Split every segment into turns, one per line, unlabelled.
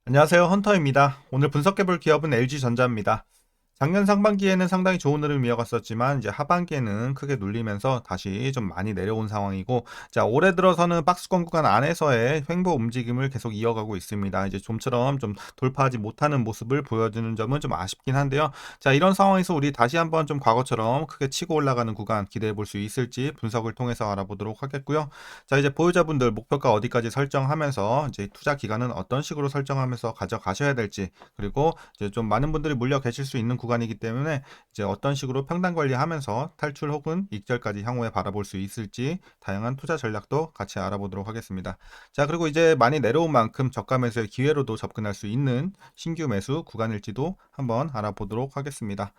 안녕하세요. 헌터입니다. 오늘 분석해볼 기업은 LG전자입니다. 작년 상반기에는 상당히 좋은 흐름 이어갔었지만 이제 하반기에는 크게 눌리면서 다시 좀 많이 내려온 상황이고, 자 올해 들어서는 박스권 구간 안에서의 횡보 움직임을 계속 이어가고 있습니다. 이제 좀처럼 좀 돌파하지 못하는 모습을 보여주는 점은 좀 아쉽긴 한데요. 자 이런 상황에서 우리 다시 한번 좀 과거처럼 크게 치고 올라가는 구간 기대해 볼 수 있을지 분석을 통해서 알아보도록 하겠고요. 자 이제 보유자분들 목표가 어디까지 설정하면서 이제 투자 기간은 어떤 식으로 설정하면서 가져가셔야 될지, 그리고 이제 좀 많은 분들이 물려 계실 수 있는 구간이기 때문에 이제 어떤 식으로 평단 관리하면서 탈출 혹은 익절까지 향후에 바라볼 수 있을지 다양한 투자 전략도 같이 알아보도록 하겠습니다. 자 그리고 이제 많이 내려온 만큼 저가 매수의 기회로도 접근할 수 있는 신규 매수 구간일지도 한번 알아보도록 하겠습니다.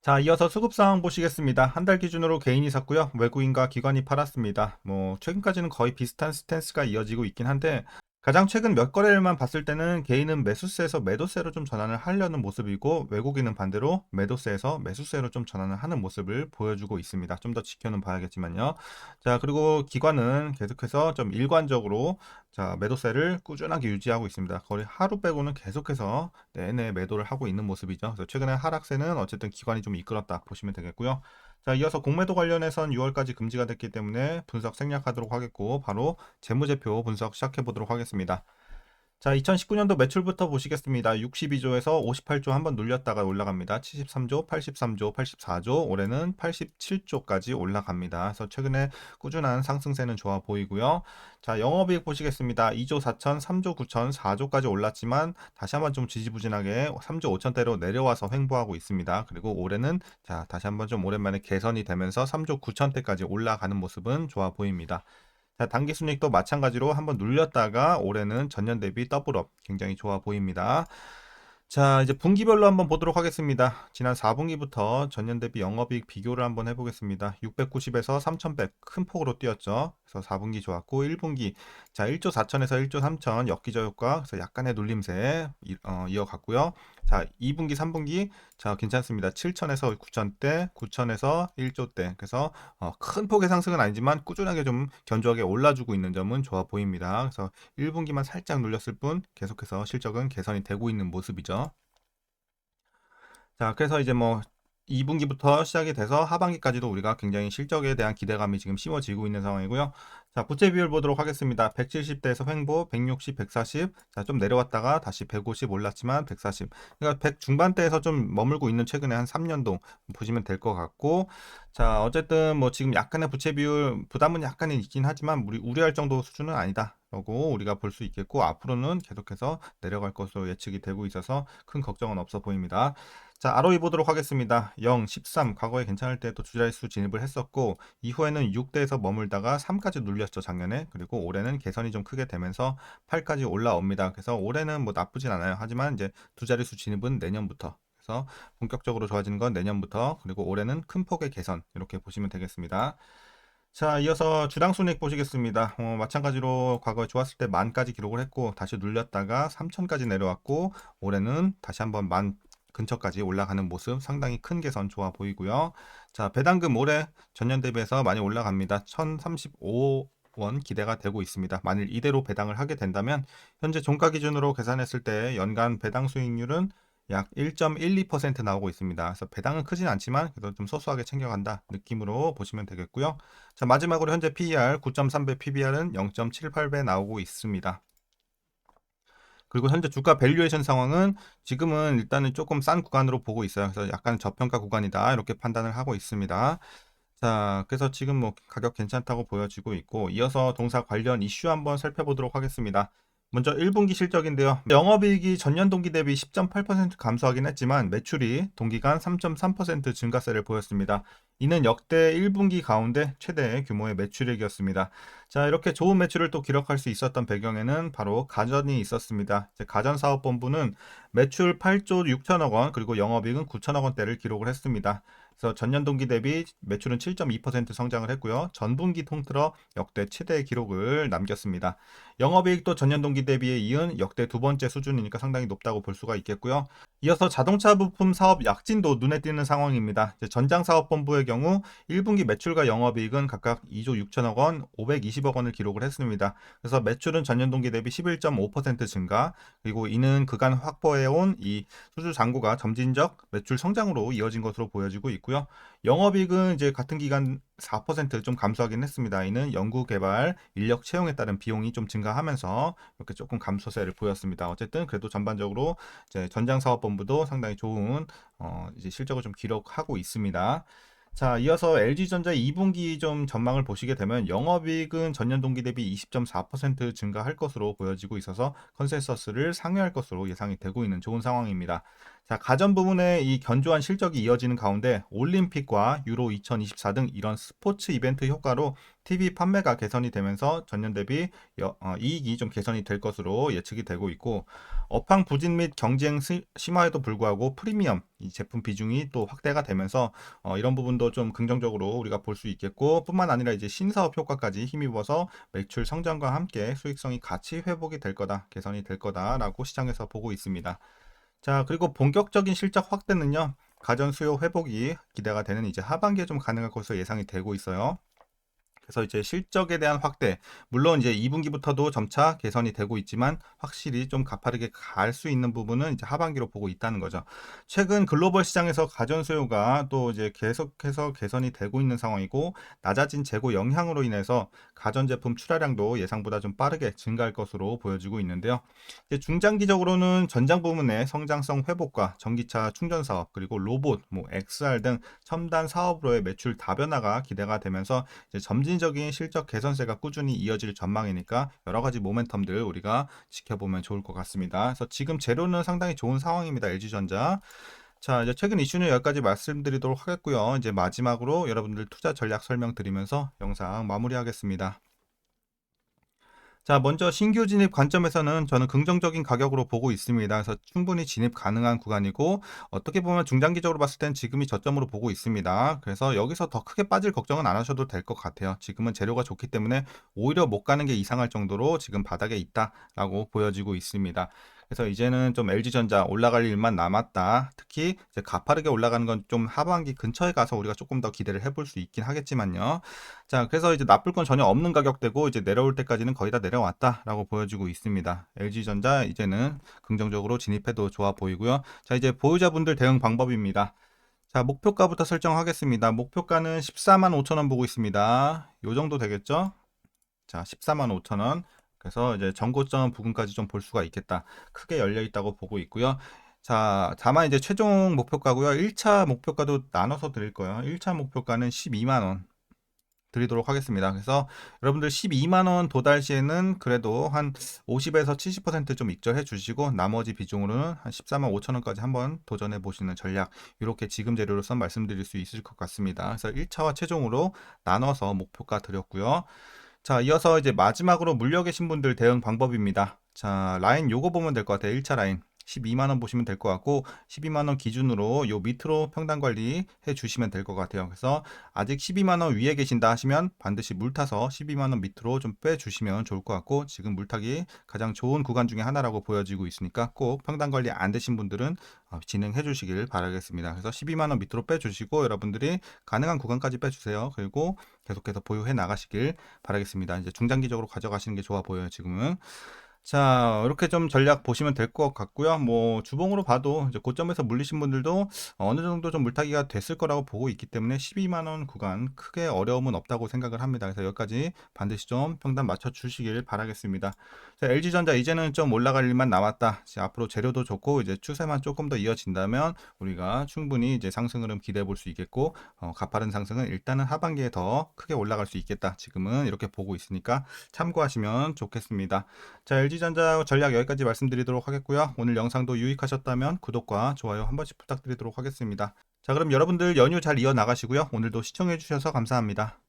자, 이어서 수급 상황 보시겠습니다. 한 달 기준으로 개인이 샀고요. 외국인과 기관이 팔았습니다. 최근까지는 거의 비슷한 스탠스가 이어지고 있긴 한데, 가장 최근 몇 거래일만 봤을 때는 개인은 매수세에서 매도세로 좀 전환을 하려는 모습이고, 외국인은 반대로 매도세에서 매수세로 좀 전환을 하는 모습을 보여주고 있습니다. 좀 더 지켜는 봐야겠지만요. 자, 그리고 기관은 계속해서 좀 일관적으로 자, 매도세를 꾸준하게 유지하고 있습니다. 거의 하루 빼고는 계속해서 내내 매도를 하고 있는 모습이죠. 그래서 최근에 하락세는 어쨌든 기관이 좀 이끌었다 보시면 되겠고요. 자, 이어서 공매도 관련해선 6월까지 금지가 됐기 때문에 분석 생략하도록 하겠고, 바로 재무제표 분석 시작해 보도록 하겠습니다. 자, 2019년도 매출부터 보시겠습니다. 62조에서 58조 한번 눌렸다가 올라갑니다. 73조, 83조, 84조, 올해는 87조까지 올라갑니다. 그래서 최근에 꾸준한 상승세는 좋아 보이고요. 자, 영업이익 보시겠습니다. 2조 4천, 3조 9천, 4조까지 올랐지만 다시 한번 좀 지지부진하게 3조 5천대로 내려와서 횡보하고 있습니다. 그리고 올해는 자, 다시 한번 좀 오랜만에 개선이 되면서 3조 9천대까지 올라가는 모습은 좋아 보입니다. 자, 단기 순이익도 마찬가지로 한번 눌렸다가 올해는 전년 대비 더블업 굉장히 좋아 보입니다. 자, 이제 분기별로 한번 보도록 하겠습니다. 지난 4분기부터 전년 대비 영업이익 비교를 한번 해보겠습니다. 690에서 3100 큰 폭으로 뛰었죠. 그래서 4분기 좋았고 1분기 자 1조 4천에서 1조 3천 역기저 효과, 그래서 약간의 눌림세 이어갔고요. 자 2분기 3분기 자 괜찮습니다. 7천에서 9천대, 9천에서 1조대, 그래서 큰 폭의 상승은 아니지만 꾸준하게 좀 견조하게 올라주고 있는 점은 좋아 보입니다. 그래서 1분기만 살짝 눌렸을 뿐 계속해서 실적은 개선이 되고 있는 모습이죠. 자, 그래서 이제 2분기부터 시작이 돼서 하반기까지도 우리가 굉장히 실적에 대한 기대감이 지금 심어지고 있는 상황이고요. 자, 부채 비율 보도록 하겠습니다. 170대에서 횡보, 160, 140. 자, 좀 내려왔다가 다시 150 올랐지만 140. 그러니까 100 중반대에서 좀 머물고 있는 최근에 한 3년도 보시면 될 것 같고. 자, 어쨌든 지금 약간의 부채 비율 부담은 약간은 있긴 하지만 우리 우려할 정도 수준은 아니다. 라고 우리가 볼 수 있겠고, 앞으로는 계속해서 내려갈 것으로 예측이 되고 있어서 큰 걱정은 없어 보입니다. 자, ROE 보도록 하겠습니다. 0, 13. 과거에 괜찮을 때 또 두 자릿수 진입을 했었고, 이후에는 6대에서 머물다가 3까지 눌렸죠, 작년에. 그리고 올해는 개선이 좀 크게 되면서 8까지 올라옵니다. 그래서 올해는 나쁘진 않아요. 하지만 이제 두 자릿수 진입은 내년부터. 그래서 본격적으로 좋아지는 건 내년부터. 그리고 올해는 큰 폭의 개선. 이렇게 보시면 되겠습니다. 자, 이어서 주당 순이익 보시겠습니다. 마찬가지로 과거에 좋았을 때 만까지 기록을 했고, 다시 눌렸다가 3천까지 내려왔고, 올해는 다시 한번 만 근처까지 올라가는 모습 상당히 큰 개선 좋아 보이고요. 자, 배당금 올해 전년 대비해서 많이 올라갑니다. 1035원 기대가 되고 있습니다. 만일 이대로 배당을 하게 된다면 현재 종가 기준으로 계산했을 때 연간 배당 수익률은 약 1.12% 나오고 있습니다. 그래서 배당은 크진 않지만 그래도 좀 소소하게 챙겨간다 느낌으로 보시면 되겠고요. 자, 마지막으로 현재 PER 9.3배, PBR은 0.78배 나오고 있습니다. 그리고 현재 주가 밸류에이션 상황은 지금은 일단은 조금 싼 구간으로 보고 있어요. 그래서 약간 저평가 구간이다 이렇게 판단을 하고 있습니다. 자, 그래서 지금 가격 괜찮다고 보여지고 있고, 이어서 동사 관련 이슈 한번 살펴보도록 하겠습니다. 먼저 1분기 실적인데요. 영업이익이 전년 동기 대비 10.8% 감소하긴 했지만 매출이 동기간 3.3% 증가세를 보였습니다. 이는 역대 1분기 가운데 최대 규모의 매출액이었습니다. 자, 이렇게 좋은 매출을 또 기록할 수 있었던 배경에는 바로 가전이 있었습니다. 가전사업본부는 매출 8조 6천억 원, 그리고 영업이익은 9천억 원대를 기록을 했습니다. 그래서 전년 동기 대비 매출은 7.2% 성장을 했고요. 전분기 통틀어 역대 최대 기록을 남겼습니다. 영업이익도 전년 동기 대비에 이은 역대 두 번째 수준이니까 상당히 높다고 볼 수가 있겠고요. 이어서 자동차 부품 사업 약진도 눈에 띄는 상황입니다. 전장사업본부의 경우 1분기 매출과 영업이익은 각각 2조 6천억 원, 520억 원을 기록을 했습니다. 그래서 매출은 전년 동기 대비 11.5% 증가, 그리고 이는 그간 확보해온 이 수주 잔고가 점진적 매출 성장으로 이어진 것으로 보여지고 있고요. 영업이익은 이제 같은 기간 4%좀 감소하긴 했습니다. 이는 연구개발, 인력 채용에 따른 비용이 좀 증가하면서 이렇게 조금 감소세를 보였습니다. 어쨌든 그래도 전반적으로 이제 전장사업본부도 상당히 좋은 이제 실적을 좀 기록하고 있습니다. 자, 이어서 LG전자 2분기 좀 전망을 보시게 되면 영업이익은 전년 동기 대비 20.4% 증가할 것으로 보여지고 있어서 컨센서스를 상회할 것으로 예상이 되고 있는 좋은 상황입니다. 자, 가전 부문의 이 견조한 실적이 이어지는 가운데 올림픽과 유로 2024 등 이런 스포츠 이벤트 효과로 TV 판매가 개선이 되면서 전년 대비 이익이 좀 개선이 될 것으로 예측이 되고 있고, 업황 부진 및 경쟁 심화에도 불구하고 프리미엄 이 제품 비중이 또 확대가 되면서 이런 부분도 좀 긍정적으로 우리가 볼 수 있겠고, 뿐만 아니라 이제 신사업 효과까지 힘입어서 매출 성장과 함께 수익성이 같이 회복이 될 거다, 개선이 될 거다라고 시장에서 보고 있습니다. 자, 그리고 본격적인 실적 확대는요, 가전 수요 회복이 기대가 되는 이제 하반기에 좀 가능할 것으로 예상이 되고 있어요. 그래서 이제 실적에 대한 확대, 물론 이제 2분기부터도 점차 개선이 되고 있지만 확실히 좀 가파르게 갈 수 있는 부분은 이제 하반기로 보고 있다는 거죠. 최근 글로벌 시장에서 가전 수요가 또 이제 계속해서 개선이 되고 있는 상황이고, 낮아진 재고 영향으로 인해서 가전 제품 출하량도 예상보다 좀 빠르게 증가할 것으로 보여지고 있는데요. 이제 중장기적으로는 전장 부문의 성장성 회복과 전기차 충전 사업, 그리고 로봇, 뭐 XR 등 첨단 사업으로의 매출 다변화가 기대가 되면서 이제 점진적인 실적 개선세가 꾸준히 이어질 전망이니까 여러 가지 모멘텀들 우리가 지켜보면 좋을 것 같습니다. 그래서 지금 재료는 상당히 좋은 상황입니다. LG전자. 자, 이제 최근 이슈는 여기까지 말씀드리도록 하겠고요. 이제 마지막으로 여러분들 투자 전략 설명드리면서 영상 마무리하겠습니다. 자, 먼저 신규 진입 관점에서는 저는 긍정적인 가격으로 보고 있습니다. 그래서 충분히 진입 가능한 구간이고, 어떻게 보면 중장기적으로 봤을 땐 지금이 저점으로 보고 있습니다. 그래서 여기서 더 크게 빠질 걱정은 안 하셔도 될 것 같아요. 지금은 재료가 좋기 때문에 오히려 못 가는 게 이상할 정도로 지금 바닥에 있다라고 보여지고 있습니다. 그래서 이제는 좀 LG전자 올라갈 일만 남았다. 특히 이제 가파르게 올라가는 건 좀 하반기 근처에 가서 우리가 조금 더 기대를 해볼 수 있긴 하겠지만요. 자, 그래서 이제 나쁠 건 전혀 없는 가격대고, 이제 내려올 때까지는 거의 다 내려왔다라고 보여지고 있습니다. LG전자 이제는 긍정적으로 진입해도 좋아 보이고요. 자, 이제 보유자분들 대응 방법입니다. 자, 목표가부터 설정하겠습니다. 목표가는 14만 5천 원 보고 있습니다. 요 정도 되겠죠? 자, 14만 5천 원. 그래서 이제 전고점 부근까지 좀 볼 수가 있겠다. 크게 열려 있다고 보고 있고요. 자, 다만 이제 최종 목표가고요. 1차 목표가도 나눠서 드릴 거예요. 1차 목표가는 12만 원. 드리도록 하겠습니다. 그래서 여러분들 12만 원 도달 시에는 그래도 한 50에서 70%좀 익절해 주시고, 나머지 비중으로는 한 14만 5천 원까지 한번 도전해 보시는 전략, 이렇게 지금 재료로서 말씀드릴 수 있을 것 같습니다. 그래서 1차와 최종으로 나눠서 목표가 드렸고요. 자, 이어서 이제 마지막으로 물려 계신 분들 대응 방법입니다. 자, 라인 요거 보면 될 것 같아요. 1차 라인 12만 원 보시면 될 것 같고, 12만 원 기준으로 요 밑으로 평단 관리 해 주시면 될 것 같아요. 그래서 아직 12만 원 위에 계신다 하시면 반드시 물타서 12만 원 밑으로 좀 빼 주시면 좋을 것 같고, 지금 물타기 가장 좋은 구간 중에 하나라고 보여지고 있으니까 꼭 평단 관리 안 되신 분들은 진행해 주시길 바라겠습니다. 그래서 12만 원 밑으로 빼 주시고, 여러분들이 가능한 구간까지 빼 주세요. 그리고 계속해서 보유해 나가시길 바라겠습니다. 이제 중장기적으로 가져가시는 게 좋아 보여요, 지금은. 자, 이렇게 좀 전략 보시면 될 것 같고요. 뭐 주봉으로 봐도 이제 고점에서 물리신 분들도 어느 정도 좀 물타기가 됐을 거라고 보고 있기 때문에 12만 원 구간 크게 어려움은 없다고 생각을 합니다. 그래서 여기까지 반드시 좀 평단 맞춰 주시길 바라겠습니다. 자, LG전자 이제는 좀 올라갈 일만 남았다. 이제 앞으로 재료도 좋고 이제 추세만 조금 더 이어진다면 우리가 충분히 이제 상승 흐름 기대해 볼 수 있겠고, 가파른 상승은 일단은 하반기에 더 크게 올라갈 수 있겠다. 지금은 이렇게 보고 있으니까 참고하시면 좋겠습니다. 자, LG전자 전략 여기까지 말씀드리도록 하겠고요. 오늘 영상도 유익하셨다면 구독과 좋아요 한 번씩 부탁드리도록 하겠습니다. 자, 그럼 여러분들 연휴 잘 이어나가시고요. 오늘도 시청해 주셔서 감사합니다.